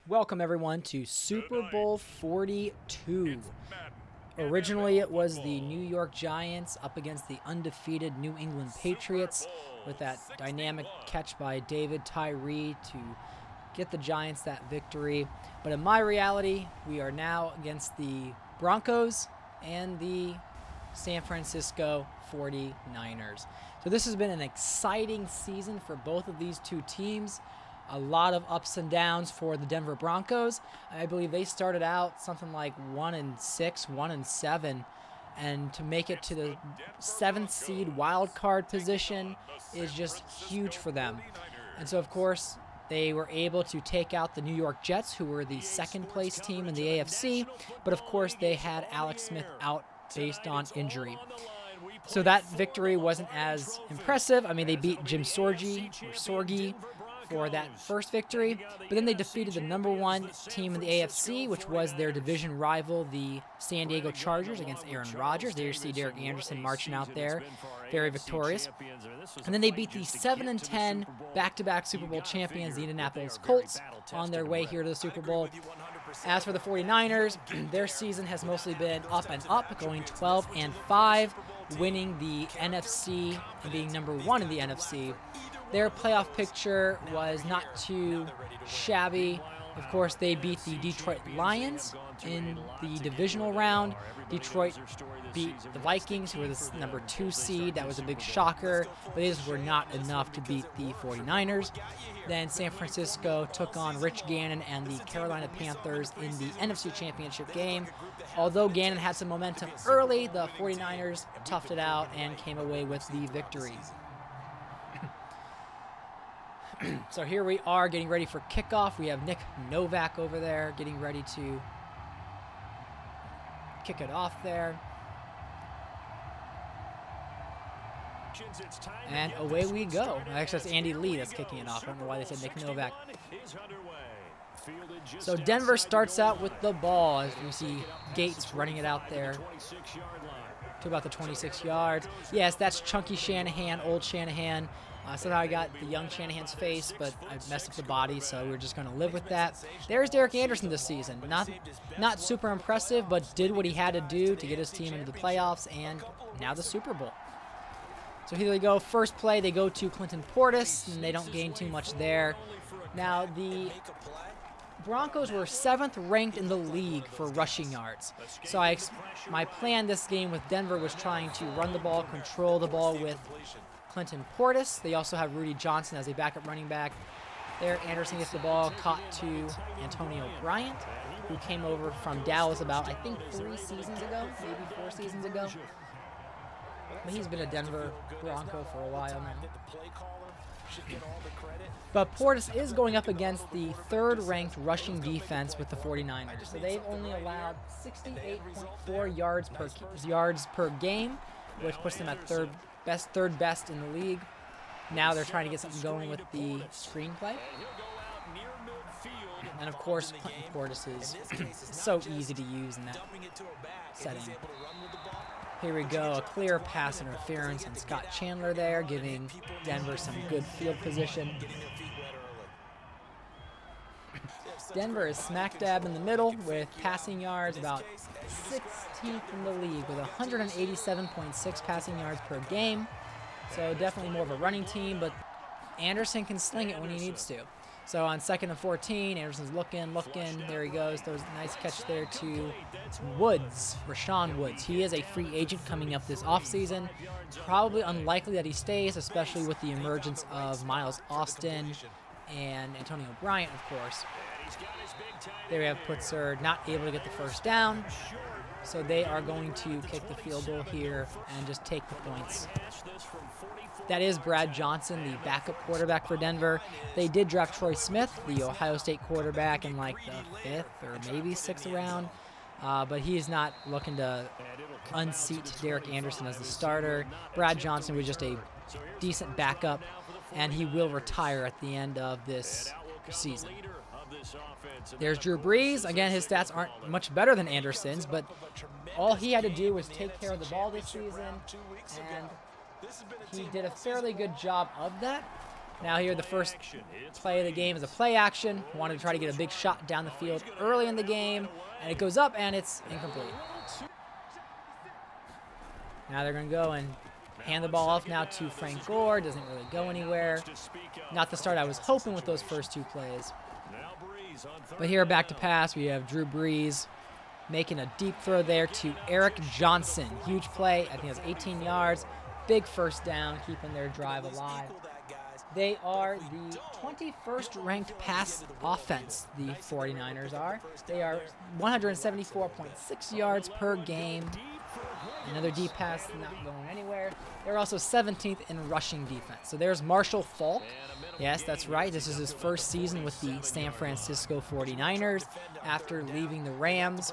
Welcome everyone to Super Bowl 42. Originally it was the New York Giants up against the undefeated New England Patriots with that dynamic catch by David Tyree to get the Giants that victory. But in my reality, we are now against the Broncos and the San Francisco 49ers. So this has been an exciting season for both of these two teams. A lot of ups and downs for the Denver Broncos. I believe they started out something like 1-6, 1-7, and to make it to the 7th seed wild card position is just huge for them. And so, of course, they were able to take out the New York Jets, who were the second place team in the AFC, but of course they had Alex Smith out based on injury. So that victory wasn't as impressive. I mean, they beat Jim Sorgi for that first victory, but then they defeated the number one team in the AFC, which was their division rival, the San Diego Chargers, against Aaron Rodgers. There you see Derek Anderson marching out there, very victorious. And then they beat the 7-10 back-to-back Super Bowl champions, the Indianapolis Colts, on their way here to the Super Bowl. As for the 49ers, their season has mostly been up and up, going 12-5, winning the NFC and being number one in the NFC. Their playoff picture was not too shabby. Of course, they beat the Detroit Lions in the divisional round. Detroit beat the Vikings, who were the number 2 seed. That was a big shocker, but these were not enough to beat the 49ers. Then San Francisco took on Rich Gannon and the Carolina Panthers in the NFC Championship game. Although Gannon had some momentum early, the 49ers toughed it out and came away with the victory. So here we are getting ready for kickoff. We have Nick Novak over there getting ready to kick it off there. And away we go. Actually, that's Andy Lee that's kicking it off. I don't know why they said Nick Novak. So Denver starts out with the ball as we see Gates running it out there to about the 26 yards. Yes, that's Chunky Shanahan, old Shanahan. Somehow I got the young Shanahan's face, but I messed up the body, so we're just going to live with that. There's Derek Anderson this season. Not super impressive, but did what he had to do to get his team into the playoffs and now the Super Bowl. So here they go. First play, they go to Clinton Portis, and they don't gain too much there. Now, the Broncos were 7th ranked in the league for rushing yards. So my plan this game with Denver was trying to run the ball, control the ball with Clinton Portis. They also have Rudy Johnson as a backup running back. There, Anderson gets the ball, caught to Antonio Bryant, who came over from Dallas about, I think, 3 seasons ago, maybe 4 seasons ago. But he's been a Denver Bronco for a while now. But Portis is going up against the 3rd-ranked rushing defense with the 49ers. So they've only allowed 68.4 yards per game, which puts them at third best in the league. Now they're trying to get something going with the screenplay. And of course, Clinton Portis is so easy to use in that setting. Here we go, a clear pass interference on Scott Chandler there, giving Denver some good field position. Denver is smack dab in the middle with passing yards, about 16th in the league with 187.6 passing yards per game. So definitely more of a running team, but Anderson can sling it when he needs to. So on 2nd and 14, Anderson's looking. There he goes. There was a nice catch there to Woods, Rashawn Woods. He is a free agent coming up this offseason. Probably unlikely that he stays, especially with the emergence of Miles Austin and Antonio Bryant, of course. There we have Putzer not able to get the first down. So they are going to kick the field goal here and just take the points. That is Brad Johnson, the backup quarterback for Denver. They did draft Troy Smith, the Ohio State quarterback, in like the 5th or maybe 6th round. But he is not looking to unseat Derek Anderson as the starter. Brad Johnson was just a decent backup, and he will retire at the end of this season. There's Drew Brees. Again, his stats aren't much better than Anderson's, but all he had to do was take care of the ball this season, and he did a fairly good job of that. Now here, the first play of the game is a play action. Wanted to try to get a big shot down the field early in the game, and it goes up, and it's incomplete. Now they're going to go and hand the ball off now to Frank Gore. Doesn't really go anywhere. Not the start I was hoping with those first two plays. But here, back to pass, we have Drew Brees making a deep throw there to Eric Johnson. Huge play. I think it was 18 yards. Big first down, keeping their drive alive. They are the 21st ranked pass offense, the 49ers are. They are 174.6 yards per game. Another deep pass not going anywhere. They're also 17th in rushing defense. So there's Marshall Faulk. Yes, that's right. This is his first season with the San Francisco 49ers after leaving the Rams.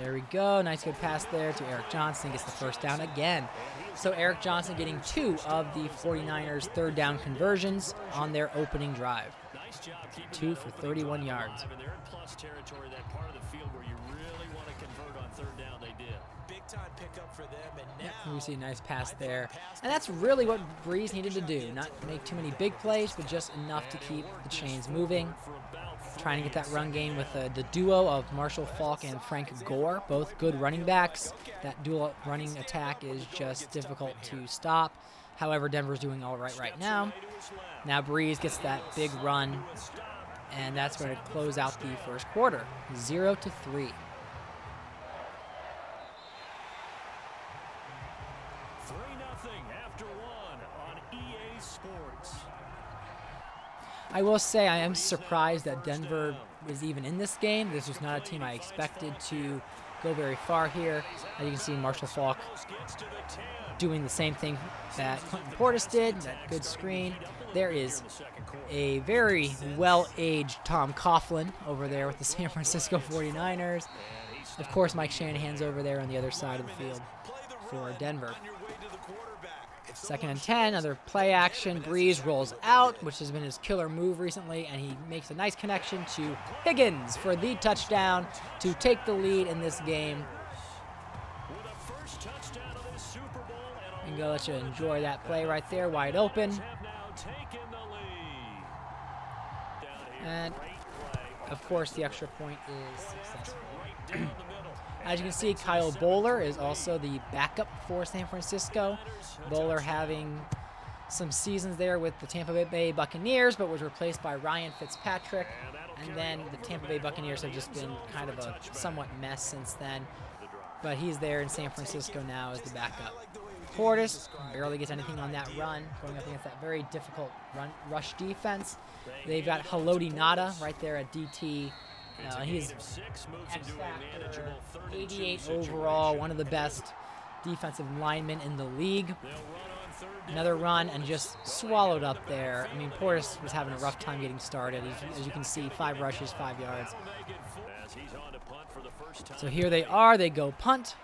There we go. Nice good pass there to Eric Johnson. Gets the first down again. So Eric Johnson getting 2 of the 49ers' third down conversions on their opening drive. 2 for 31 yards. They're in plus territory, that part of the field where you really want to convert on third down. They did. Big time pickup for them, and now we see a nice pass there. And that's really what Brees needed to do. Not make too many big plays, but just enough to keep the chains moving. Trying to get that run game with the duo of Marshall Faulk and Frank Gore, both good running backs. That dual running attack is just difficult to stop. However, Denver's doing all right now. Now Brees gets that big run, and that's going to close out the first quarter, 0-3. 3-0 after one on EA Sports. I will say I am surprised that Denver was even in this game. This was not a team I expected to go very far here. As you can see, Marshall Faulk doing the same thing that Clinton Portis did, that good screen. There is a very well-aged Tom Coughlin over there with the San Francisco 49ers. Of course, Mike Shanahan's over there on the other side of the field for Denver. 2nd and 10, another play action. Brees rolls out, which has been his killer move recently, and he makes a nice connection to Higgins for the touchdown to take the lead in this game. And go let you enjoy that play right there, wide open. And, of course, the extra point is successful. As you can see, Kyle Bowler is also the backup for San Francisco. Bowler having some seasons there with the Tampa Bay Buccaneers, but was replaced by Ryan Fitzpatrick. And then the Tampa Bay Buccaneers have just been kind of a somewhat mess since then. But he's there in San Francisco now as the backup. Portis barely gets anything on that run, going up against that very difficult rush defense. They've got Haloti Ngata right there at DT. He's X-Factor, 88 overall, one of the best defensive linemen in the league. Another run and just swallowed up there. I mean, Portis was having a rough time getting started. As you can see, 5 rushes, 5 yards. So here they are. They go punt.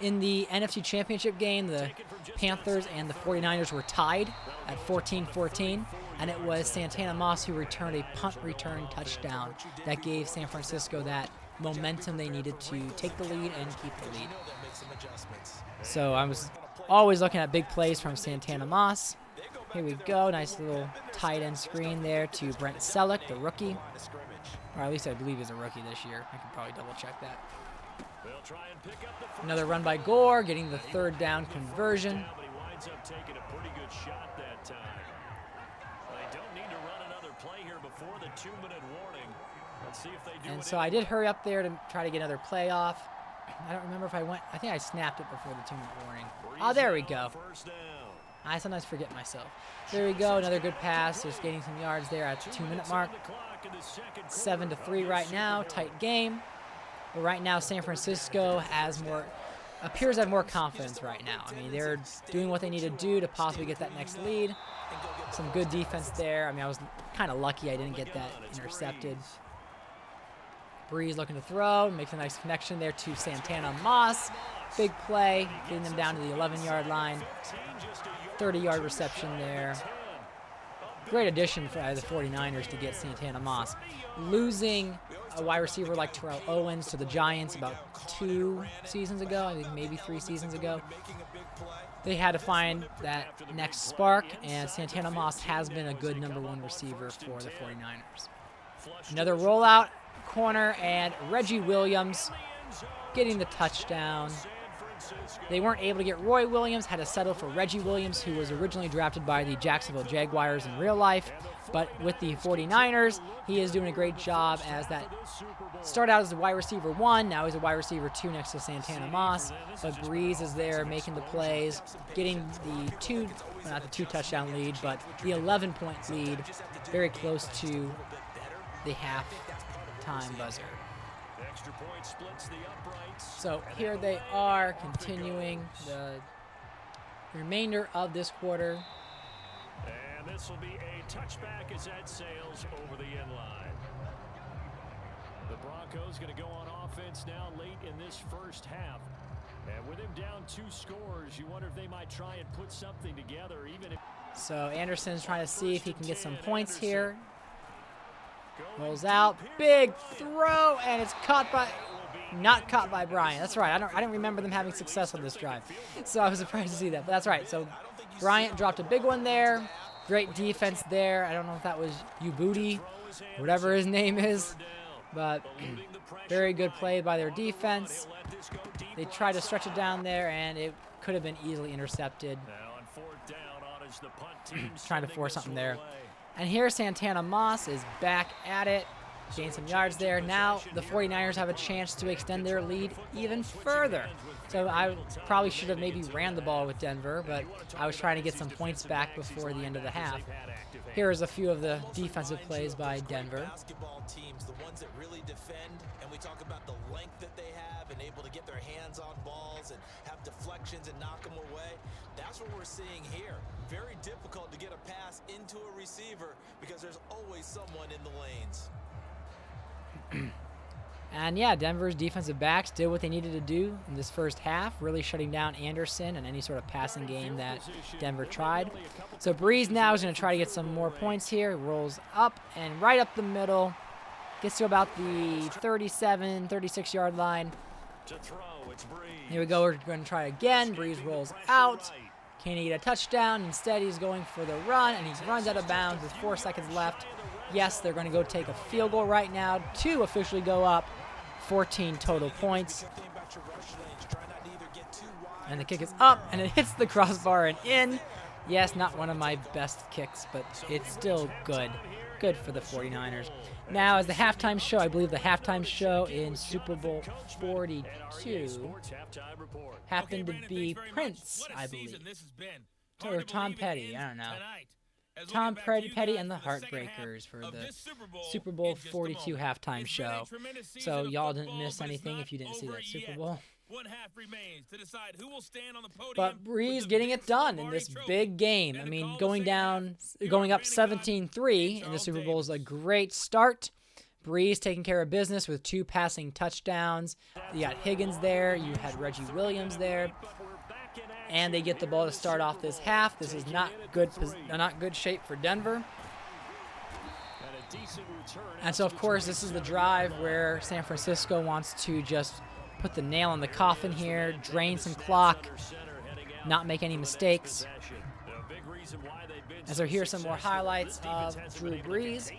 In the NFC Championship game, the Panthers and the 49ers were tied at 14-14, and it was Santana Moss who returned a punt return touchdown that gave San Francisco that momentum they needed to take the lead and keep the lead. So I was always looking at big plays from Santana Moss. Here we go, nice little tight end screen there to Brent Selleck, the rookie. Or at least I believe he's a rookie this year. I can probably double check that. Another run by Gore, getting the third down conversion. And so I did hurry up there to try to get another play off. I don't remember if I went. I think I snapped it before the 2-minute warning. Oh, there we go. I sometimes forget myself. There we go, another good pass. Just gaining some yards there at the 2-minute mark. 7-3 right now, tight game. But right now, San Francisco appears to have more confidence right now. I mean, they're doing what they need to do to possibly get that next lead. Some good defense there. I mean, I was kind of lucky I didn't get that intercepted. Brees looking to throw, makes a nice connection there to Santana Moss. Big play, getting them down to the 11-yard line. 30-yard reception there. great addition for the 49ers to get Santana Moss. Losing a wide receiver like Terrell Owens to the Giants about 2 seasons ago, I think maybe 3 seasons ago, they had to find that next spark, and Santana Moss has been a good #1 receiver for the 49ers. Another rollout corner, and Reggie Williams getting the touchdown. They weren't able to get Roy Williams, had to settle for Reggie Williams, who was originally drafted by the Jacksonville Jaguars in real life. But with the 49ers, he is doing a great job as that started out as a wide receiver 1. Now he's a wide receiver 2 next to Santana Moss. But Breeze is there making the plays, getting the not the 2 touchdown lead, but the 11-point lead, very close to the half-time buzzer. So here they are continuing the remainder of this quarter. And this will be a touchback as that sails over the end line. The Broncos going to go on offense now late in this first half. And with him down 2 scores, you wonder if they might try and put something together. Even if So Anderson's trying to see if he can get some points here. Rolls out, big throw, and it's not caught by Bryant. That's right. I didn't remember them having success on this drive, so I was surprised to see that. But that's right. So Bryant dropped a big one there. Great defense there. I don't know if that was Ubudi, whatever his name is, but very good play by their defense. They tried to stretch it down there, and it could have been easily intercepted. Trying to force something there. And here Santana Moss is back at it. Gained some yards there. Now the 49ers have a chance to extend their lead even further. So I probably should have maybe ran the ball with Denver, but I was trying to get some points back before the end of the half. Here's a few of the defensive plays by Denver. Basketball teams, the ones that really defend, and we talk about the length that they have and able to get their hands on balls and have deflections and knock them away. That's what we're seeing here. Very difficult to get a pass into a receiver because there's always someone in the lanes. And yeah, Denver's defensive backs did what they needed to do in this first half, really shutting down Anderson and any sort of passing game that Denver tried. So Breeze now is going to try to get some more points here. Rolls up and right up the middle. Gets to about the 37, 36-yard line. Here we go. We're going to try again. Breeze rolls out. Can he get a touchdown? Instead, he's going for the run, and he runs out of bounds with 4 seconds left. Yes, they're going to go take a field goal right now to officially go up 14 total points. And the kick is up, and it hits the crossbar and in. Yes, not one of my best kicks, but it's still good. Good for the 49ers. Now, as the halftime show, I believe the halftime show in Super Bowl 42 happened to be Prince, I believe. Or Tom Petty, I don't know. Tom Petty and the Heartbreakers for the Super Bowl 42 halftime show. So y'all didn't miss anything if you didn't see that Super Bowl. But Breeze getting it done in this big game. I mean, going up 17-3 in the Super Bowl is a great start. Breeze taking care of business with 2 passing touchdowns. You got Higgins there. You had Reggie Williams there. And they get the ball to start off this half. This is not good shape for Denver. And so, of course, this is the drive where San Francisco wants to just put the nail in the coffin here, drain some clock, not make any mistakes. And so here's some more highlights of Drew Brees.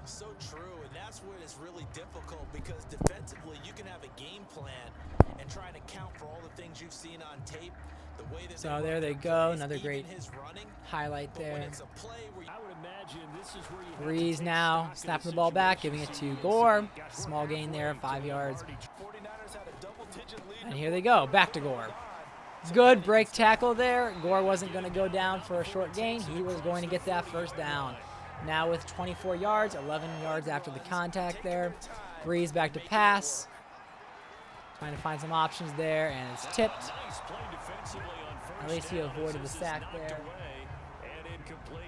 So true, and that's what is really difficult because defensively you can have a game plan and try to count for all the things you've seen on tape. The way that So there they go, another great highlight there. Brees now snapping the ball back, giving it to Gore. Small gain there, 5 yards. And here they go, back to Gore. Good break tackle there. Gore wasn't going to go down for a short gain. He was going to get that first down. Now with 24 yards, 11 yards after the contact there. Breeze back to pass. Trying to find some options there, and it's tipped. At least he avoided the sack there.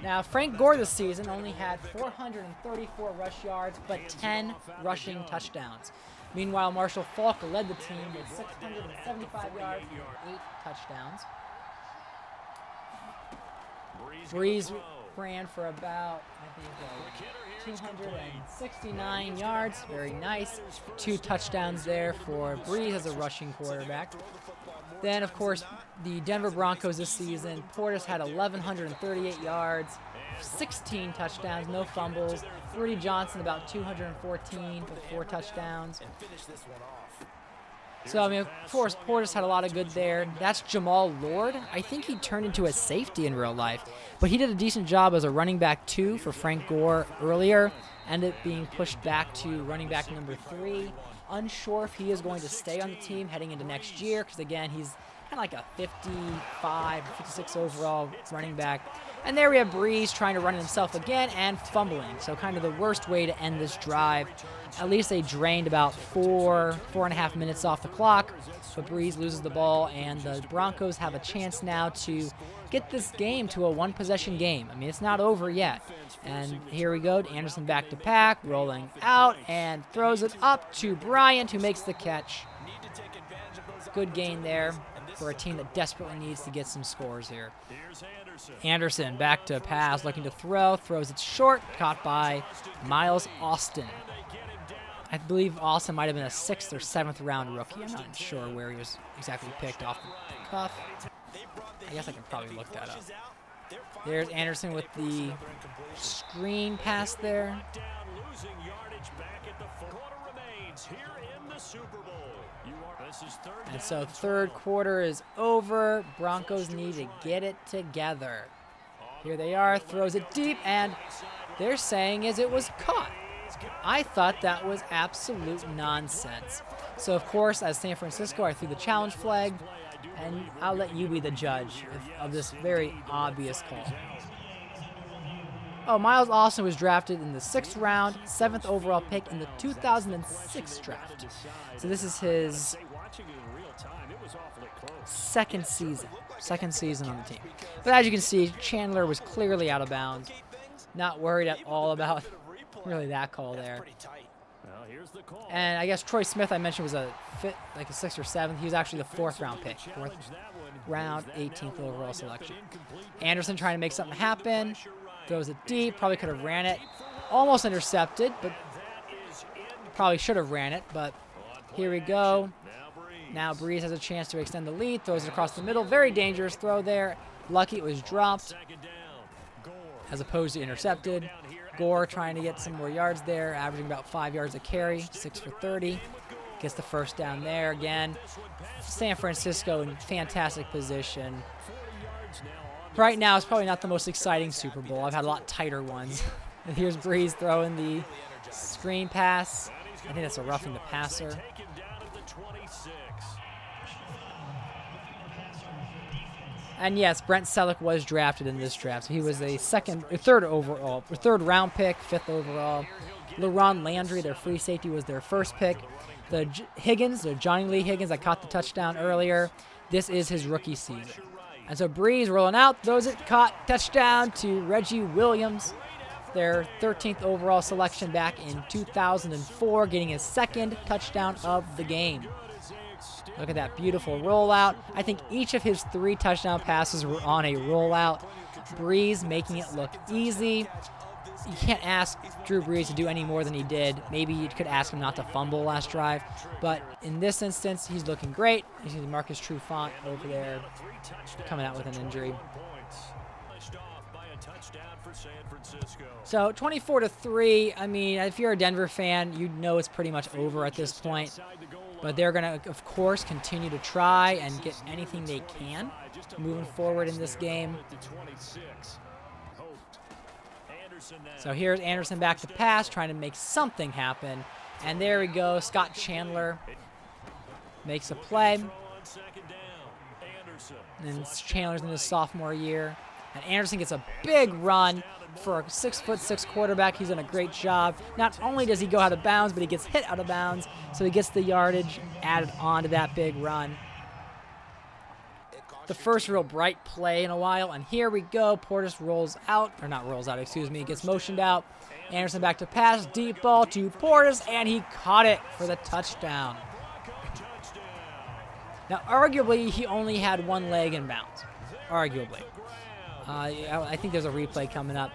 Now, Frank Gore this season only had 434 rush yards, but 10 rushing touchdowns. Meanwhile, Marshall Faulk led the team with 675 yards and 8 touchdowns. Breeze ran for about, I think, 269 yards. Very nice. 2 touchdowns there for Breeze as a rushing quarterback. Then, of course, the Denver Broncos this season, Portis had 1,138 yards, 16 touchdowns, no fumbles. Rudy Johnson about 214 with 4 touchdowns. So, I mean, of course, Portis had a lot of good there. That's Jamal Lord. I think he turned into a safety in real life, but he did a decent job as a running back 2 for Frank Gore earlier. Ended up being pushed back to running back number 3. Unsure if he is going to stay on the team heading into next year because, again, he's kind of like a 55, 56 overall running back. And there we have Breeze trying to run it himself again and fumbling. So kind of the worst way to end this drive. At least they drained about 4.5 minutes off the clock. But Breeze loses the ball, and the Broncos have a chance now to get this game to a one-possession game. I mean, it's not over yet. And here we go. Anderson back to pack, rolling out, and throws it up to Bryant, who makes the catch. Good gain there for a team that desperately needs to get some scores here. Anderson back to pass, looking to throw, throws it short, caught by Miles Austin. I believe Austin might have been a 6th or 7th round rookie. I'm not sure where he was exactly picked off the cuff. I guess I can probably look that up. There's Anderson with the screen pass there. And so third quarter is over. Broncos need to get it together. Here they are, throws it deep, and they're saying it was caught. I thought that was absolute nonsense. So, of course, as San Francisco, I threw the challenge flag, and I'll let you be the judge of this very obvious call. Oh, Miles Austin was drafted in the 6th round, 7th overall pick in the 2006 draft. So this is his second season on the team. But as you can see, Chandler was clearly out of bounds. Not worried at all about really that call there. And I guess Troy Smith, I mentioned, was like a 6th or 7th. He was actually the 4th round pick. 4th round, 18th overall selection. Anderson trying to make something happen. Throws it deep. Probably could have ran it. Almost intercepted, but probably should have ran it. But here we go. Now Breeze has a chance to extend the lead. Throws it across the middle. Very dangerous throw there. Lucky it was dropped as opposed to intercepted. Gore trying to get some more yards there, averaging about 5 yards a carry, 6 for 30. Gets the first down there again. San Francisco in fantastic position. Right now, it's probably not the most exciting Super Bowl. I've had a lot tighter ones. And here's Breeze throwing the screen pass. I think that's a roughing the passer. And yes, Brent Selleck was drafted in this draft. So he was a third round pick, 5th overall. LaRon Landry, their free safety, was their first pick. The Johnny Lee Higgins, that caught the touchdown earlier. This is his rookie season. And so Breeze rolling out, throws it, caught, touchdown to Reggie Williams, their 13th overall selection back in 2004, getting his 2nd touchdown of the game. Look at that beautiful rollout. I think each of his 3 touchdown passes were on a rollout. Breeze making it look easy. You can't ask Drew Brees to do any more than he did. Maybe you could ask him not to fumble last drive. But in this instance, he's looking great. You see Marcus Trufant over there coming out with an injury. So 24-3. I mean, if you're a Denver fan, you know it's pretty much over at this point. But they're going to, of course, continue to try and get anything they can moving forward in this game. So here's Anderson back to pass, trying to make something happen. And there we go. Scott Chandler makes a play. And Chandler's in his sophomore year. And Anderson gets a big run for a 6'6" quarterback. He's done a great job. Not only does he go out of bounds, but he gets hit out of bounds. So he gets the yardage added on to that big run. The first real bright play in a while, and here we go. Portis gets motioned out. Anderson back to pass, deep ball to Portis, and he caught it for the touchdown. Now, arguably, he only had one leg in bounds. Arguably. I think there's a replay coming up.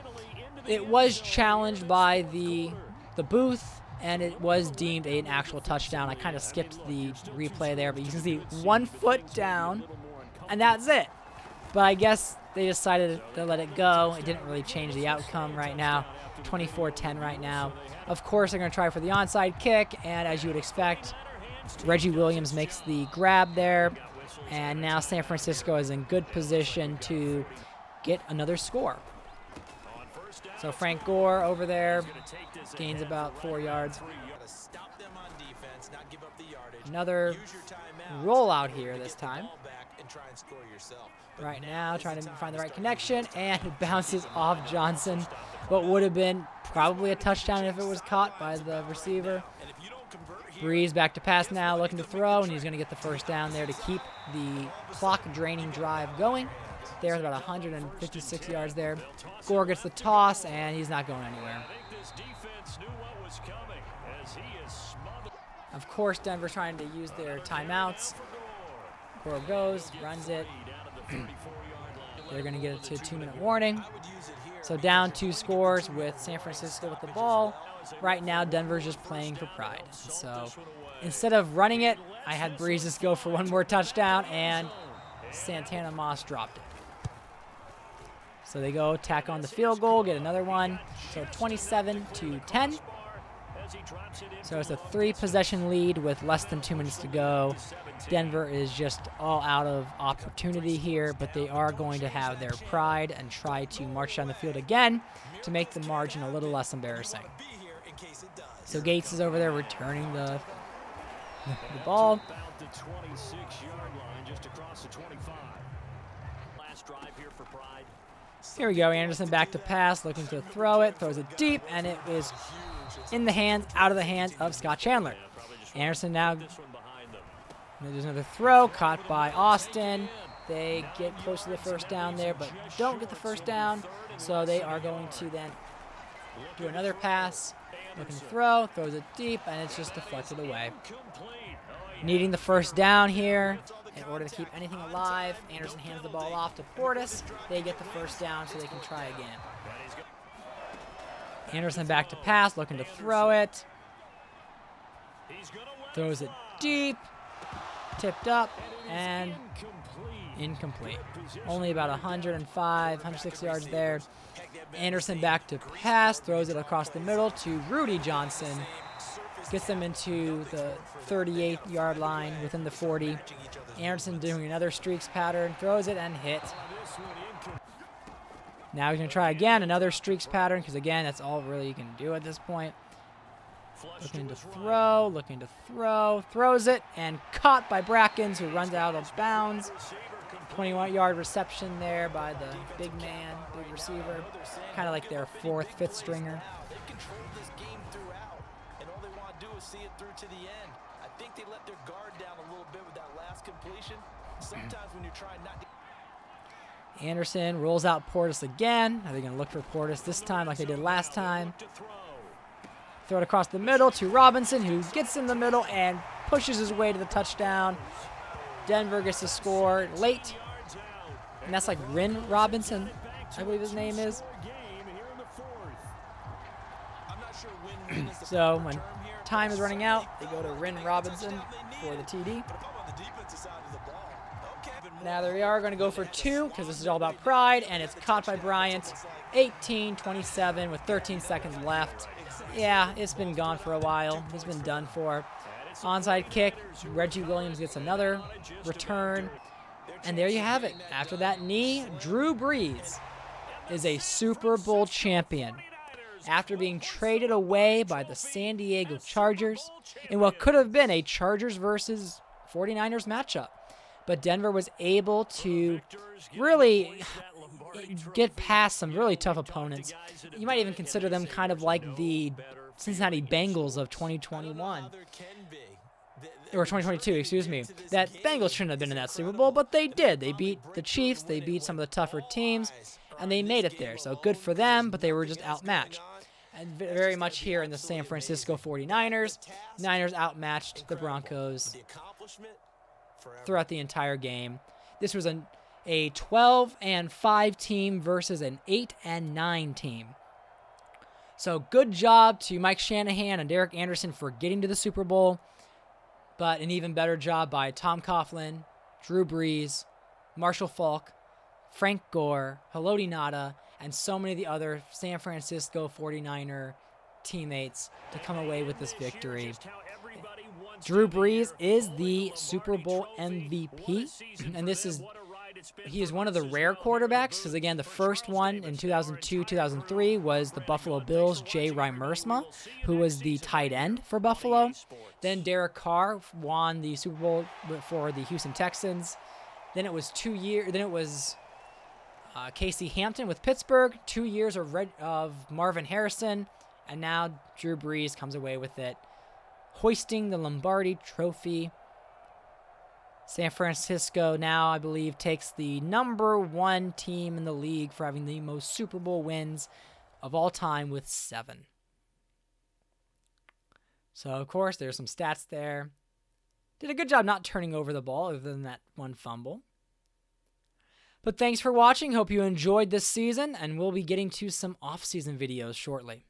It was challenged by the booth, and it was deemed an actual touchdown. I kind of skipped the replay there, but you can see 1 foot down, and that's it. But I guess they decided to let it go. It didn't really change the outcome right now. 24-10 right now. Of course, they're going to try for the onside kick, and as you would expect, Reggie Williams makes the grab there, and now San Francisco is in good position to get another score. So Frank Gore over there gains about 4 yards. Another rollout here this time. Right now, trying to find the right connection, and it bounces off Johnson. What would have been probably a touchdown if it was caught by the receiver. Breeze back to pass now, looking to throw, and he's going to get the first down there to keep the clock-draining drive going. There's about 156 yards there. Gore gets the toss, and he's not going anywhere. Of course, Denver's trying to use their timeouts. Gore goes, runs it. They're going to get it to a 2-minute warning. So down 2 scores with San Francisco with the ball. Right now, Denver's just playing for pride. So instead of running it, I had Breeze just go for one more touchdown, and Santana Moss dropped it. So they go tack on the field goal, get another one. So 27-10. So it's a 3-possession lead with less than 2 minutes to go. Denver is just all out of opportunity here, but they are going to have their pride and try to march down the field again to make the margin a little less embarrassing. So Gates is over there returning the ball. Here we go. Anderson back to pass, looking to throw it, throws it deep, and it is out of the hands of Scott Chandler. Anderson now, there's another throw, caught by Austin. They get close to the first down there, but don't get the first down, so they are going to then do another pass, looking to throw, throws it deep, and it's just deflected away. Needing the first down here in order to keep anything alive. Anderson hands the ball off to Portis. They get the first down so they can try again. Anderson back to pass, looking to throw it. Throws it deep, tipped up, and incomplete. Only about 105, 106 yards there. Anderson back to pass, throws it across the middle to Rudy Johnson. Gets them into the 38-yard line within the 40. Anderson doing another streaks pattern, throws it and hit. Now he's going to try again, another streaks pattern, because again, that's all really you can do at this point. Looking to throw, throws it, and caught by Brackens, who runs out of bounds. 21-yard reception there by the big man, big receiver. Kind of like their 4th, 5th stringer. They've controlled this game throughout, and all they want to do is see it through to the end. I think they let their guard down a little bit with that last completion. Sometimes when you're trying not to... Anderson rolls out Portis again. Are they going to look for Portis this time like they did last time? Throw it across the middle to Robinson, who gets in the middle and pushes his way to the touchdown. Denver gets the score late. And that's like Rin Robinson, I believe his name is. So when time is running out, they go to Rin Robinson for the TD. Now they are going to go for 2 because this is all about pride, and it's caught by Bryant. 18-27 with 13 seconds left. Yeah, it's been gone for a while. It's been done for. Onside kick. Reggie Williams gets another return. And there you have it. After that knee, Drew Brees is a Super Bowl champion after being traded away by the San Diego Chargers in what could have been a Chargers versus 49ers matchup. But Denver was able to really get past some really tough opponents. You might even consider them kind of like the Cincinnati Bengals of 2021. Or 2022, excuse me. That Bengals shouldn't have been in that Super Bowl, but they did. They beat the Chiefs, they beat some of the tougher teams, and they made it there. So good for them, but they were just outmatched. And very much here in the San Francisco 49ers. Niners outmatched the Broncos throughout the entire game. This was a a 12-5 team versus an 8-9 team. So good job to Mike Shanahan and Derek Anderson for getting to the Super Bowl, but an even better job by Tom Coughlin, Drew Brees, Marshall Faulk, Frank Gore, Haloti Ngata, and so many of the other San Francisco 49er teammates to come away with this victory. Drew Brees is the Super Bowl MVP, and he is one of the rare quarterbacks, because again, the first one in 2002-2003 was the Buffalo Bills' Jay Reimersma, who was the tight end for Buffalo. Then Derek Carr won the Super Bowl for the Houston Texans. Then it was Casey Hampton with Pittsburgh, 2 years of Marvin Harrison, and now Drew Brees comes away with it, hoisting the Lombardi Trophy. San Francisco now, I believe, takes the #1 team in the league for having the most Super Bowl wins of all time with 7. So, of course, there's some stats there. Did a good job not turning over the ball other than that one fumble. But thanks for watching. Hope you enjoyed this season, and we'll be getting to some off-season videos shortly.